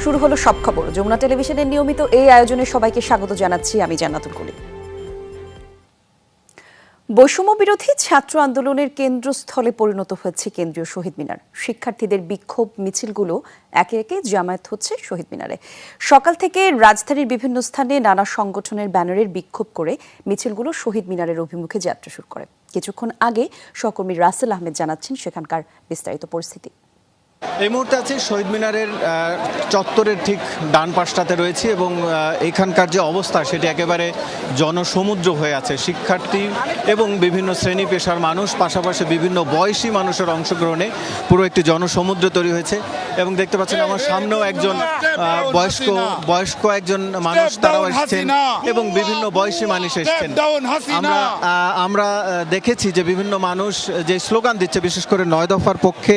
শুরু হলো সব খবর। যমুনা টেলিভিশনের নিয়মিত এই আয়োজনে সবাইকে স্বাগত জানাচ্ছি আমি জান্নাতুল কলি। বৈষম্য বিরোধী ছাত্র আন্দোলনের কেন্দ্রস্থলে পরিণত হচ্ছে কেন্দ্রীয় শহীদ মিনার। শিক্ষার্থীদের বিক্ষোভ মিছিলগুলো একে একে জামায়াত হচ্ছে শহীদ মিনারে। সকাল থেকে রাজধানীর বিভিন্ন স্থানে নানা সংগঠনের ব্যানারের বিক্ষোভ করে মিছিলগুলো শহীদ মিনারের অভিমুখে যাত্রা শুরু করে। কিছুক্ষণ আগে সহকর্মী রাসেল আহমেদ জানাচ্ছেন সেখানকার বিস্তারিত পরিস্থিতি। এই মুহূর্তে আছি শহীদ মিনারের চত্বরের ঠিক ডান পাশটাতে রয়েছে এবং এখানকার যে অবস্থা সেটি একেবারে জনসমুদ্র হয়ে আছে। শিক্ষার্থী এবং বিভিন্ন শ্রেণী পেশার মানুষ, পাশাপাশি বিভিন্ন বয়সী মানুষের অংশগ্রহণে পুরো একটি জনসমুদ্র তৈরি হয়েছে। এবং দেখতে পাচ্ছেন আমার সামনেও একজন বয়স্ক একজন মানুষ, তারাও এসেছেন এবং বিভিন্ন বয়সী মানুষ এসেছেন। আমরা দেখেছি যে বিভিন্ন মানুষ যে স্লোগান দিচ্ছে, বিশেষ করে 9 দফার পক্ষে